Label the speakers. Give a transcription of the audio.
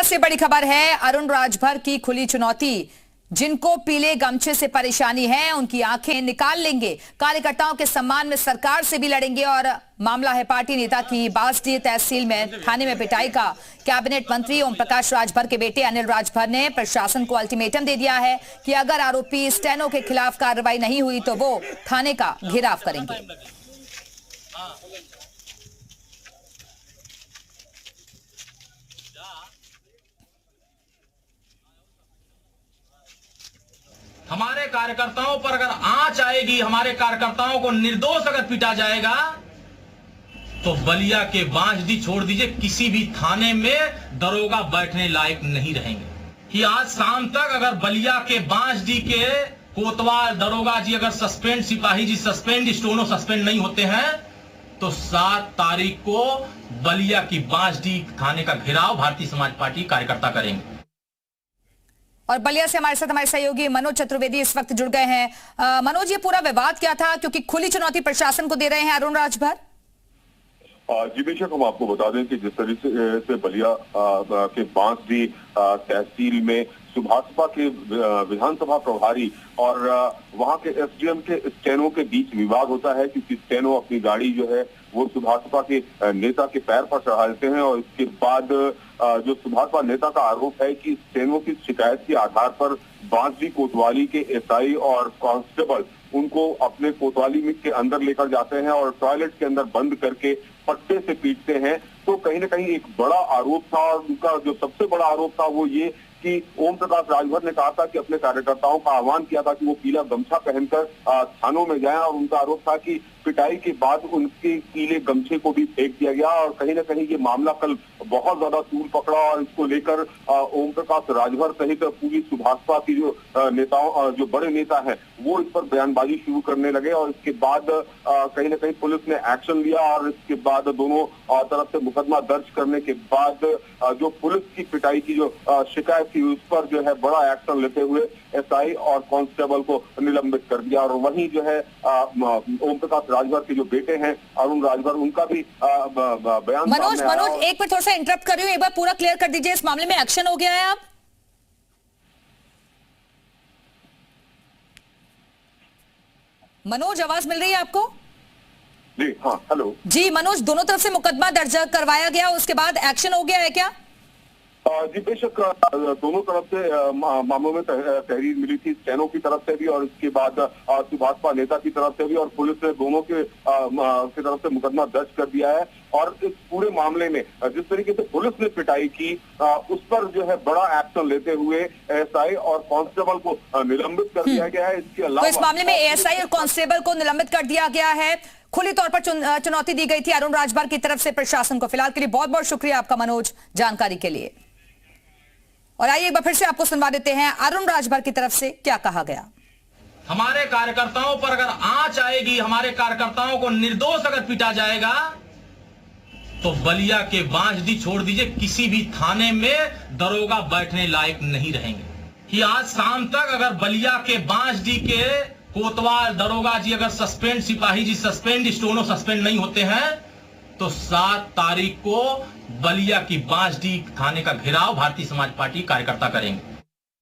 Speaker 1: से बड़ी खबर है, अरुण राजभर की खुली चुनौती। जिनको पीले गमछे से परेशानी है उनकी आंखें निकाल लेंगे। कार्यकर्ताओं के सम्मान में सरकार से भी लड़ेंगे। और मामला है पार्टी नेता की बांसडीह तहसील में थाने में पिटाई का। कैबिनेट मंत्री ओम प्रकाश राजभर के बेटे अनिल राजभर ने प्रशासन को अल्टीमेटम दे दिया है कि अगर आरोपी स्टेनो के खिलाफ कार्रवाई नहीं हुई तो वो थाने का घेराव करेंगे।
Speaker 2: हमारे कार्यकर्ताओं पर अगर आंच आएगी, हमारे कार्यकर्ताओं को निर्दोष अगर पीटा जाएगा तो बलिया के बांसडीह छोड़ दीजिए, किसी भी थाने में दरोगा बैठने लायक नहीं रहेंगे। कि आज शाम तक अगर बलिया के बांसडीह के कोतवाल दरोगा जी अगर सस्पेंड, सिपाही जी सस्पेंड, स्टोनो सस्पेंड नहीं होते हैं तो 7 तारीख को बलिया की बांसडीह थाने का घेराव भारतीय समाज पार्टी कार्यकर्ता करेंगे।
Speaker 1: और बलिया से हमारे साथ हमारे सहयोगी मनोज चतुर्वेदी इस वक्त जुड़ गए हैं। मनोज, ये पूरा विवाद क्या था, क्योंकि खुली चुनौती प्रशासन को दे रहे हैं अरुण राजभर?
Speaker 3: जी बेशक, हम आपको बता दें कि जिस तरीके से बलिया के बांसडीह तहसील में सुभाषपा के विधानसभा प्रभारी और वहां के एसडीएम के स्टेनो के बीच विवाद होता है, क्योंकि स्टेनो अपनी गाड़ी जो है वो सुभाषपा के नेता के पैर पर चढ़ा देते हैं। और इसके बाद जो सुभाषपा नेता का आरोप है कि स्टेनो की शिकायत के आधार पर बांसडीह कोतवाली के एसआई और कांस्टेबल उनको अपने कोतवाली में के अंदर लेकर जाते हैं और टॉयलेट के अंदर बंद करके पट्टे से पीटते हैं। तो कहीं ना कहीं एक बड़ा आरोप था, और उनका जो सबसे बड़ा आरोप था वो ये कि ओम प्रकाश राजभर ने कहा था कि अपने कार्यकर्ताओं का आह्वान किया था कि वो पीला गमछा पहनकर थानों में जाएं, और उनका आरोप था कि पिटाई के बाद उनके पीले गमछे को भी फेंक दिया गया। और कहीं ना कहीं ये मामला कल बहुत ज्यादा तूल पकड़ा और इसको लेकर ओम प्रकाश राजभर सहित पूरी सुभाषपा की जो नेताओं, जो बड़े नेता हैं, वो इस पर बयानबाजी शुरू करने लगे। और इसके बाद कहीं ना कहीं पुलिस ने एक्शन लिया और इसके बाद दोनों तरफ से मुकदमा दर्ज करने के बाद जो पुलिस की पिटाई की जो शिकायत थी उस पर जो है बड़ा एक्शन लेते हुए एसआई और कांस्टेबल को निलंबित कर दिया। और वहीं जो है ओम प्रकाश राजभर के जो बेटे हैं अरुण राजभर, उनका भी बयान।
Speaker 1: मनोज, एक मिनट थोड़ा सा इंटरप्ट कर रही हूँ, एक बार पूरा क्लियर कर दीजिए, इस मामले में एक्शन हो गया है अब? मनोज, आवाज मिल रही है आपको?
Speaker 3: जी हाँ, हेलो
Speaker 1: जी मनोज, दोनों तरफ से मुकदमा दर्ज करवाया गया, उसके बाद एक्शन हो गया है क्या?
Speaker 3: जी बेशक, दोनों तरफ से मामलों में तहरीर मिली थी, स्टेनो की तरफ से भी और इसके बाद सुभाषपा नेता की तरफ से भी, और पुलिस ने दोनों के तरफ से मुकदमा दर्ज कर दिया है। और इस पूरे मामले में जिस तरीके से पुलिस ने पिटाई की उस पर जो है बड़ा एक्शन लेते हुए एएसआई और कांस्टेबल को निलंबित कर दिया गया है। इसके अलावा
Speaker 1: तो इस मामले में एएसआई और कांस्टेबल को निलंबित कर दिया गया है। खुली तौर पर चुनौती दी गई थी अरुण राजभर की तरफ से प्रशासन को। फिलहाल के लिए बहुत बहुत शुक्रिया आपका मनोज, जानकारी के लिए। और आइए एक बार फिर से आपको सुनवा देते हैं अरुण राजभर की तरफ से क्या कहा गया।
Speaker 2: हमारे कार्यकर्ताओं पर अगर आंच आएगी, हमारे कार्यकर्ताओं को निर्दोष अगर पीटा जाएगा तो बलिया के बांसडीह छोड़ दीजिए, किसी भी थाने में दरोगा बैठने लायक नहीं रहेंगे। कि आज शाम तक अगर बलिया के बांसडीह के कोतवाल दरोगा जी अगर सस्पेंड, सिपाही जी सस्पेंड, स्टोनो सस्पेंड नहीं होते हैं तो 7 तारीख को बलिया की बांसडीह थाने का घेराव भारतीय समाज पार्टी कार्यकर्ता करेंगे।